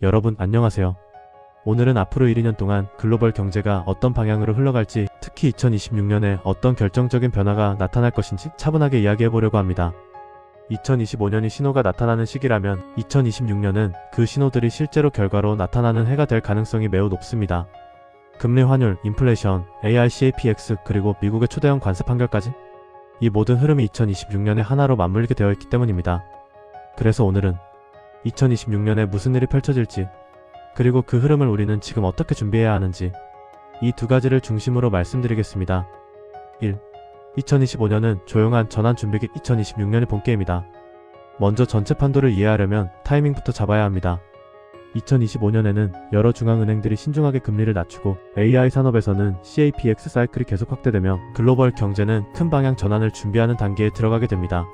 여러분 안녕하세요. 오늘은 앞으로 1, 2년 동안 글로벌 경제가 어떤 방향으로 흘러갈지, 특히 2026년에 어떤 결정적인 변화가 나타날 것인지 차분하게 이야기해보려고 합니다. 2025년이 신호가 나타나는 시기라면 2026년은 그 신호들이 실제로 결과로 나타나는 해가 될 가능성이 매우 높습니다. 금리, 환율, 인플레이션, AI, CAPX, 그리고 미국의 초대형 관세 판결까지? 이 모든 흐름이 2026년에 하나로 맞물리게 되어 있기 때문입니다. 그래서 오늘은 2026년에 무슨 일이 펼쳐질지, 그리고 그 흐름을 우리는 지금 어떻게 준비해야 하는지, 이 두 가지를 중심으로 말씀드리겠습니다. 1. 2025년은 조용한 전환 준비기. 2026년이 본게임이다. 먼저 전체 판도를 이해하려면 타이밍부터 잡아야 합니다. 2025년에는 여러 중앙은행들이 신중하게 금리를 낮추고 AI 산업에서는 CAPX 사이클이 계속 확대되며 글로벌 경제는 큰 방향 전환을 준비하는 단계에 들어가게 됩니다.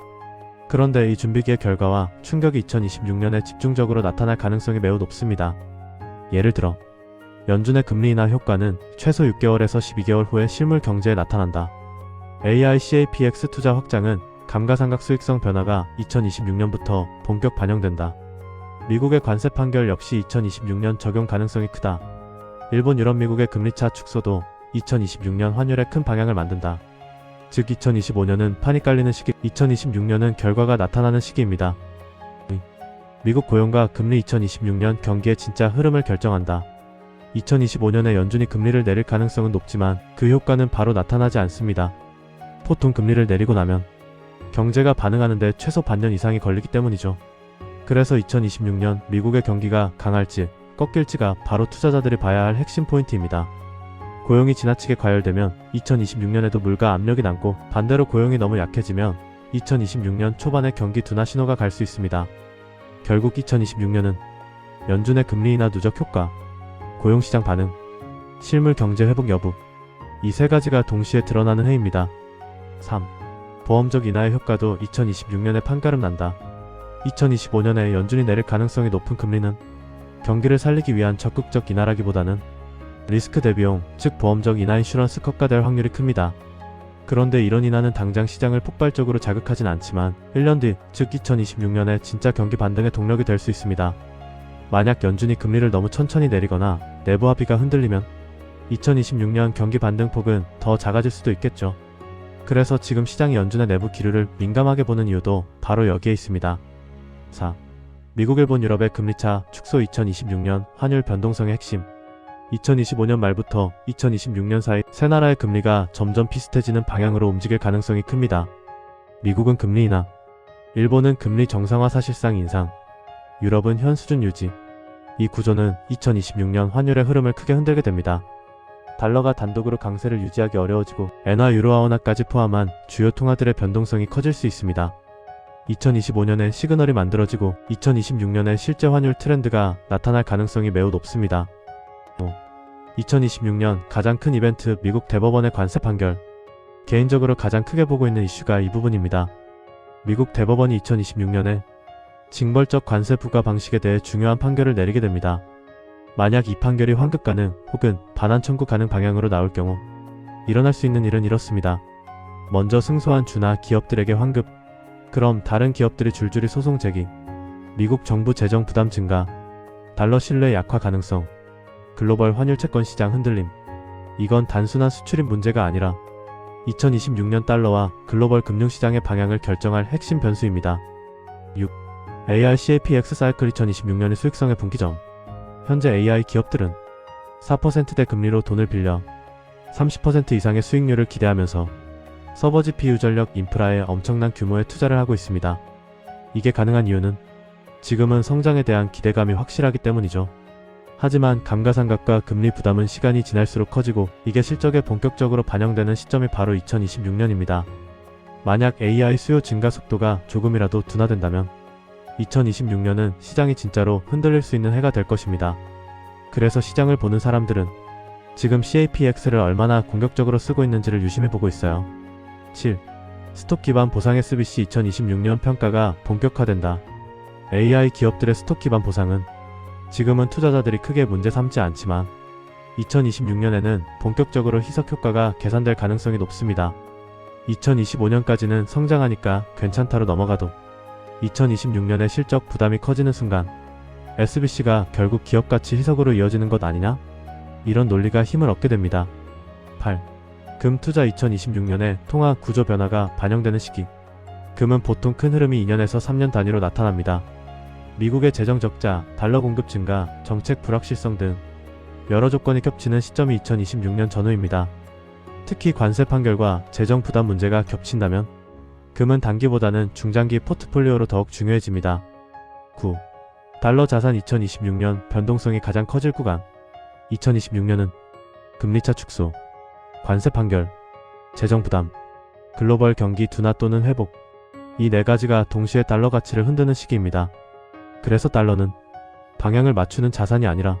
그런데 이 준비기의 결과와 충격이 2026년에 집중적으로 나타날 가능성이 매우 높습니다. 예를 들어 연준의 금리 인하 효과는 최소 6개월에서 12개월 후에 실물 경제에 나타난다. AI CAPX 투자 확장은 감가상각 수익성 변화가 2026년부터 본격 반영된다. 미국의 관세 판결 역시 2026년 적용 가능성이 크다. 일본, 유럽, 미국의 금리차 축소도 2026년 환율에 큰 방향을 만든다. 즉 2025년은 판이 깔리는 시기, 2026년은 결과가 나타나는 시기입니다. 미국 고용과 금리. 2026년 경기의 진짜 흐름을 결정한다. 2025년에 연준이 금리를 내릴 가능성은 높지만 그 효과는 바로 나타나지 않습니다. 보통 금리를 내리고 나면 경제가 반응하는데 최소 반년 이상이 걸리기 때문이죠. 그래서 2026년 미국의 경기가 강할지 꺾일지가 바로 투자자들이 봐야 할 핵심 포인트입니다. 고용이 지나치게 과열되면 2026년에도 물가 압력이 남고, 반대로 고용이 너무 약해지면 2026년 초반에 경기 둔화 신호가 갈 수 있습니다. 결국 2026년은 연준의 금리 인하 누적 효과, 고용시장 반응, 실물 경제 회복 여부, 이 세 가지가 동시에 드러나는 해입니다. 3. 보험적 인하의 효과도 2026년에 판가름 난다. 2025년에 연준이 내릴 가능성이 높은 금리는 경기를 살리기 위한 적극적 인하라기보다는 리스크 대비용, 즉 보험적 인하 인슈런스 컷가 될 확률이 큽니다. 그런데 이런 인하는 당장 시장을 폭발적으로 자극하진 않지만 1년 뒤, 즉 2026년에 진짜 경기 반등의 동력이 될 수 있습니다. 만약 연준이 금리를 너무 천천히 내리거나 내부 합의가 흔들리면 2026년 경기 반등폭은 더 작아질 수도 있겠죠. 그래서 지금 시장이 연준의 내부 기류를 민감하게 보는 이유도 바로 여기에 있습니다. 4. 미국, 일본, 유럽의 금리차 축소. 2026년 환율 변동성의 핵심. 2025년 말부터 2026년 사이 세 나라의 금리가 점점 비슷해지는 방향으로 움직일 가능성이 큽니다. 미국은 금리 인하, 일본은 금리 정상화 사실상 인상, 유럽은 현 수준 유지. 이 구조는 2026년 환율의 흐름을 크게 흔들게 됩니다. 달러가 단독으로 강세를 유지하기 어려워지고 엔화, 유로화 원화까지 포함한 주요 통화들의 변동성이 커질 수 있습니다. 2025년에 시그널이 만들어지고 2026년에 실제 환율 트렌드가 나타날 가능성이 매우 높습니다. 2026년 가장 큰 이벤트, 미국 대법원의 관세 판결. 개인적으로 가장 크게 보고 있는 이슈가 이 부분입니다. 미국 대법원이 2026년에 징벌적 관세 부과 방식에 대해 중요한 판결을 내리게 됩니다. 만약 이 판결이 환급 가능 혹은 반환 청구 가능 방향으로 나올 경우 일어날 수 있는 일은 이렇습니다. 먼저 승소한 주나 기업들에게 환급, 그럼 다른 기업들이 줄줄이 소송 제기, 미국 정부 재정 부담 증가, 달러 신뢰 약화 가능성, 글로벌 환율 채권 시장 흔들림. 이건 단순한 수출입 문제가 아니라 2026년 달러와 글로벌 금융시장의 방향을 결정할 핵심 변수입니다. 6. AI CAPX 사이클. 2026년의 수익성의 분기점. 현재 AI 기업들은 4%대 금리로 돈을 빌려 30% 이상의 수익률을 기대하면서 서버 GPU 전력 인프라에 엄청난 규모의 투자를 하고 있습니다. 이게 가능한 이유는 지금은 성장에 대한 기대감이 확실하기 때문이죠. 하지만 감가상각과 금리 부담은 시간이 지날수록 커지고 이게 실적에 본격적으로 반영되는 시점이 바로 2026년입니다. 만약 AI 수요 증가 속도가 조금이라도 둔화된다면 2026년은 시장이 진짜로 흔들릴 수 있는 해가 될 것입니다. 그래서 시장을 보는 사람들은 지금 CAPX를 얼마나 공격적으로 쓰고 있는지를 유심해보고 있어요. 7. 스톡 기반 보상. SBC 2026년 평가가 본격화된다. AI 기업들의 스톡 기반 보상은 지금은 투자자들이 크게 문제 삼지 않지만 2026년에는 본격적으로 희석 효과가 계산될 가능성이 높습니다. 2025년까지는 성장하니까 괜찮다로 넘어가도 2026년에 실적 부담이 커지는 순간 SBC가 결국 기업가치 희석으로 이어지는 것 아니냐? 이런 논리가 힘을 얻게 됩니다. 8. 금 투자 2026년에 통화 구조 변화가 반영되는 시기. 금은 보통 큰 흐름이 2년에서 3년 단위로 나타납니다. 미국의 재정 적자, 달러 공급 증가, 정책 불확실성 등 여러 조건이 겹치는 시점이 2026년 전후입니다. 특히 관세 판결과 재정 부담 문제가 겹친다면 금은 단기보다는 중장기 포트폴리오로 더욱 중요해집니다. 9. 달러 자산 2026년 변동성이 가장 커질 구간. 2026년은 금리차 축소, 관세 판결, 재정 부담, 글로벌 경기 둔화 또는 회복, 이 네 가지가 동시에 달러 가치를 흔드는 시기입니다. 그래서 달러는 방향을 맞추는 자산이 아니라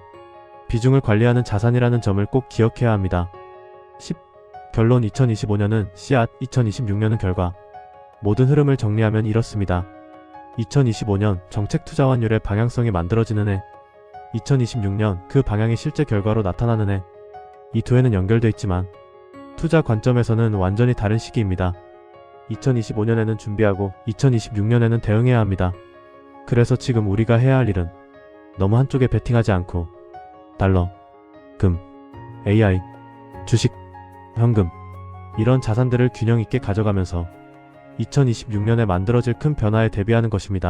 비중을 관리하는 자산이라는 점을 꼭 기억해야 합니다. 10. 결론 2025년은 씨앗, 2026년은 결과. 모든 흐름을 정리하면 이렇습니다. 2025년 정책 투자 환율의 방향성이 만들어지는 해, 2026년 그 방향이 실제 결과로 나타나는 해. 이 두 해는 연결돼 있지만 투자 관점에서는 완전히 다른 시기입니다. 2025년에는 준비하고 2026년에는 대응해야 합니다. 그래서 지금 우리가 해야 할 일은 너무 한쪽에 베팅하지 않고 달러, 금, AI, 주식, 현금 이런 자산들을 균형 있게 가져가면서 2026년에 만들어질 큰 변화에 대비하는 것입니다.